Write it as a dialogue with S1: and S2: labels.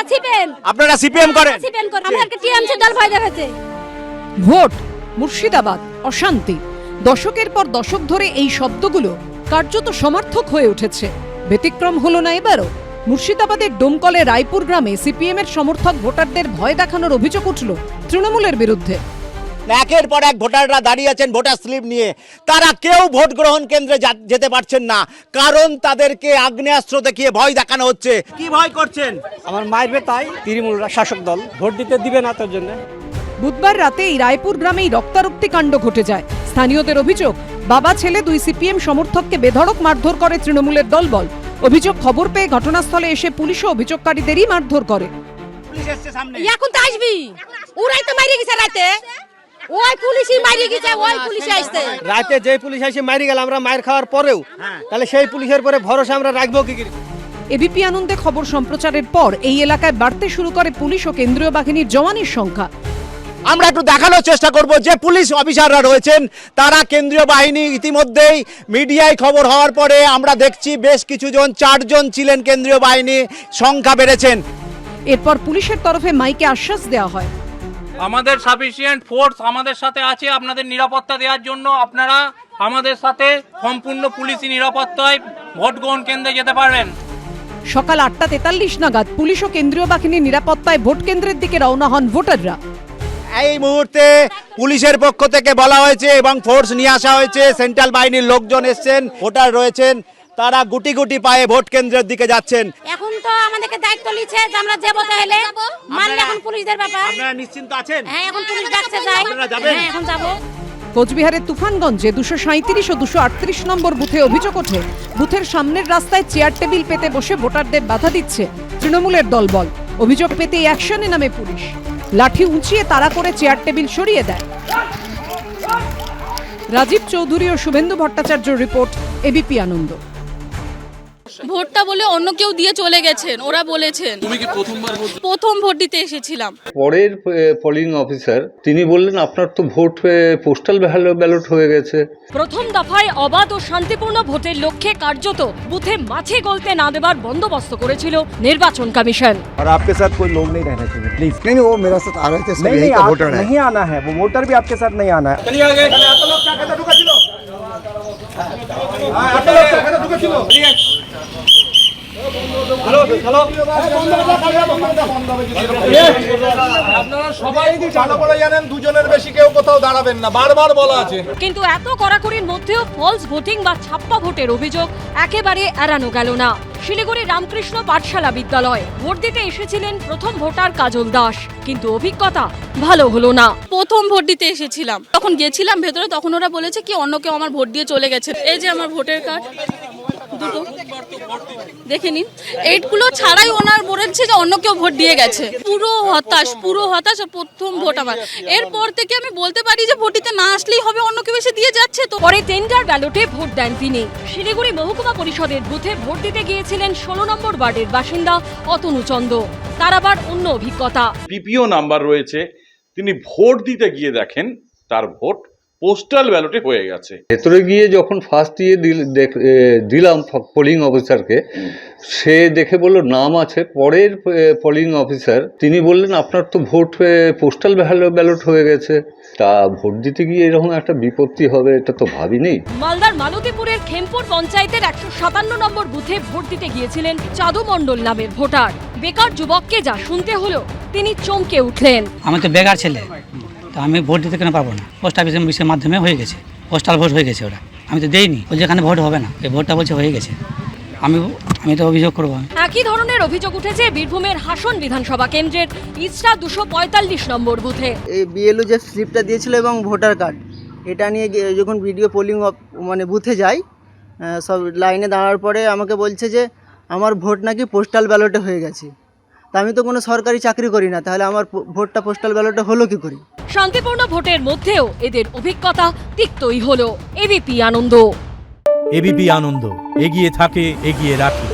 S1: CPM.
S2: আপনারা CPM করেন?
S1: CPM করেন। আমাদেরকে টিএমসি দল ভয় দেখাচ্ছে।
S3: ভোট, মুর্শিদাবাদ, অশান্তি। দশকের পর দশক ধরে এই শব্দগুলো কার্যত সমার্থক হয়ে উঠেছে। ব্যতিক্রম হলো না এবারও। মুর্শিদাবাদের ডোমকলে রায়পুর গ্রামে সিপিএম এর সমর্থক ভোটারদের ভয় দেখানোর অভিযোগ উঠল তৃণমূলের বিরুদ্ধে।
S2: একের পর এক ভোটাররা দাঁড়িয়ে আছেন ভোটার স্লিপ নিয়ে, তারা কেউ ভোট গ্রহণ কেন্দ্রে যেতে পারছেন না, কারণ তাদেরকে আগ্নেয়াস্ত্র দেখিয়ে ভয় দেখানো হচ্ছে। কি ভয় করছেন?
S4: আমার মারবে, তাই তৃণমূল শাসক দল ভোট দিতে দিবে না তার জন্য।
S3: বুধবার রাতে এই রায়পুর গ্রামেই রক্তারক্তি কাণ্ড ঘটে যায়। স্থানীয়দের অভিযোগ, বাবা ছেলে দুই সিপিএম সমর্থককে বেধড়ক মারধর করে তৃণমূলের দলবল। অভিযোগ, খবর পেয়ে ঘটনাস্থলে এসে পুলিশও অভিযোগকারীদেরই মারধর করে।
S2: পুলিশ এসছে সামনে।
S1: এখন তো আসবি, ওরাই তো মারি গেছে রাতে, ওই পুলিশই মারি গেছে, ওই পুলিশ আসছে
S4: রাতে। যে পুলিশ এসে মারি গেল আমরা মার খাওয়ার পরেও, তাহলে সেই পুলিশের পরে ভরসা আমরা রাখবো কি করে?
S3: এবিপি আনন্দে খবর সম্প্রচারের পর এই এলাকায় বাড়তে শুরু করে পুলিশ ও কেন্দ্রীয় বাহিনীর জওয়ানের সংখ্যা।
S2: আমরা একটু দেখানোর চেষ্টা করব যে পুলিশ অফিসাররা রয়েছেন তারা কেন্দ্রীয় বাহিনী। ইতিমধ্যেই মিডিয়ায় খবর হওয়ার পরে আমরা দেখছি বেশ কিছুজন, 4 জন ছিলেন কেন্দ্রীয় বাহিনী, সংখ্যা বেড়েছেন।
S3: এরপর পুলিশের তরফে মাইকে আশ্বাস দেওয়া হয়,
S5: আমাদের সাফিসিয়েন্ট ফোর্স আমাদের সাথে আছে আপনাদের নিরাপত্তা দেওয়ার জন্য। আপনারা আমাদের সাথে সম্পূর্ণ পুলিশি নিরাপত্তায় ভোট গ্রহণ কেন্দ্রে যেতে পারবেন।
S3: সকাল 8:43 নাগাদ পুলিশ ও কেন্দ্রীয় বাহিনীর নিরাপত্তায় ভোট কেন্দ্রের দিকে রওনা হন ভোটাররা।
S2: এই মুহূর্তে পুলিশের পক্ষ থেকে বলা হয়েছে এবং ফোর্স নিয়ে আসা হয়েছে, সেন্ট্রাল বাহিনীর লোকজন এসছেন, ভোটার রয়েছেন, তারা গুটি গুটি পায়ে ভোট কেন্দ্রের দিকে যাচ্ছেন।
S1: এখন তো আমাদেরকে দায়িত্ব নিচ্ছে যে আমরা যাবো, তাহলে মানলে এখন পুলিশদের ব্যাপার।
S2: আপনারা নিশ্চিন্ত আছেন?
S1: হ্যাঁ, এখন পুলিশ ডাকছে, যাই।
S2: আপনারা যাবেন?
S1: হ্যাঁ, এখন যাবো।
S3: কোচবিহারের তুফানগঞ্জে 237 ও 238 নম্বর বুথে অভিযোগ ওঠে, বুথের সামনের রাস্তায় চেয়ার টেবিল পেতে বসে ভোটারদের বাধা দিচ্ছে তৃণমূলের দলবল। অভিযোগ পেতে অ্যাকশনে নামে পুলিশ, লাঠি উঁচিয়ে তাড়া করে চেয়ার টেবিল সরিয়ে দেয়। রাজীব চৌধুরী ও শুভেন্দু ভট্টাচার্যর রিপোর্ট, এবিপি আনন্দ।
S6: ভোটটা বলে অন্য কেউ দিয়ে চলে গেছেন, ওরা বলেছেন।
S7: তুমি কি
S6: প্রথম ভোট দিতে এসেছিলাম।
S8: পরের পোলিং অফিসার তিনি বললেন আপনার তো ভোট পোস্টাল ব্যালট হয়ে গেছে।
S9: প্রথম দফায় অবাধ ও শান্তিপূর্ণ ভোটের লক্ষ্যে কার্যত বুথে মাছি গলতে না দেবার বন্দোবস্ত করেছিল নির্বাচন কমিশন।
S10: और आपके साथ कोई लोग नहीं रहने चाहिए प्लीज।
S11: नहीं वो मेरा साथ आ रहे थे, सब यही का वोटर है।
S10: नहीं आना है, वो वोटर भी आपके साथ नहीं आना है।
S7: আপনারা সবাই ভালো করে জানেন দুজনের বেশি কেউ কোথাও দাঁড়াবেন না, বারবার বলা আছে।
S9: কিন্তু এত কড়াকড়ির মধ্যেও ফলস ভোটিং বা ছাপ্পা ভোটের অভিযোগ একেবারে এড়ানো গেল না। শিলিগুড়ি রামকৃষ্ণ পাঠশালা বিদ্যালয় ভোট দিতে এসেছিলেন প্রথম ভোটার কাজল দাস, কিন্তু অভিজ্ঞতা ভালো হলো না।
S6: প্রথম ভোট দিতে এসেছিলাম, তখন গেছিলাম ভেতরে, তখন ওরা বলেছে কি অন্য কেউ আমার ভোট দিয়ে চলে গেছে। এই যে আমার ভোটার কার্ড দুটো দেখে নিন, এইগুলো ছাড়াই ওনার বলেছে যে অন্য কেউ ভোট দিয়ে গেছে। পুরো হতাশ। আর প্রথম ভোট আমার। এরপর থেকে আমি বলতে পারি যে ভোট দিতে না আসলেই হবে, অন্য কেউ এসে দিয়ে যাচ্ছে। তো
S9: পরে টেন্ডার ব্যালটে ভোট দেন তিনি। শিলিগুড়ি মহকুমা পরিষদের বুথে ভোট দিতে গিয়েছিলেন 16 নম্বর ওয়ার্ডের বাসিন্দা অতনু চন্দ। তার আবার অন্য অভিজ্ঞতা।
S7: পিপিও নাম্বার রয়েছে, তিনি ভোট দিতে গিয়ে দেখেন তার ভোট পোস্টাল ব্যালটে হয়ে গেছে।
S8: ভেতরে গিয়ে যখন ফার্স্ট দিয়ে দিলাম পোলিং অফিসারকে, সে দেখে বলল নাম আছে। পরের পোলিং অফিসার তিনি বললেন আপনার তো ভোট পোস্টাল ব্যালট হয়ে গেছে। তা ভোট দিতে গিয়ে এরকম একটা বিপত্তি হবে এটা তো ভাবিনি।
S9: মালদার মালতীপুরের খেমপুর পঞ্চায়েতের 157 নম্বর বুথে ভোট দিতে গিয়েছিলেন চাঁদু মণ্ডল নামের ভোটার। বেকার যুবককে যা শুনতে হলো তিনি চমকে উঠলেন।
S12: আমি তো বেকার ছেলে, তো আমি ভোট দিতে কেন পারবো না? পোস্ট অফিসের মাধ্যমে হয়ে গেছে, পোস্টাল ভোট হয়ে গেছে। ওরা আমি তো দেইনি, ওই যেখানে ভোট হবে না, এই ভোটটা বলছে হয়ে গেছে। আমি তো অভিযোগ করবো।
S9: একই ধরনের অভিযোগ উঠেছে বীরভূমের হাসন বিধানসভা কেন্দ্রের ইসরা 245 নম্বর বুথে।
S13: এই বিএলও যে স্লিপটা দিয়েছিল এবং ভোটার কার্ড, এটা নিয়ে যখন ভিডিও পোলিং বুথে যাই, সব লাইনে দাঁড়ার পরে আমাকে বলছে যে আমার ভোট নাকি পোস্টাল ব্যালটে হয়ে গেছে। তা আমি তো কোনো সরকারি চাকরি করি না, তাহলে আমার ভোটটা পোস্টাল ব্যালটে হলো কি করে?
S9: শান্তিপূর্ণ ভোটের মধ্যেও এদের অভিজ্ঞতা তিক্তই হলো। এবিপি আনন্দ।
S14: এবিপি আনন্দ, এগিয়ে থাকে, এগিয়ে রাখে।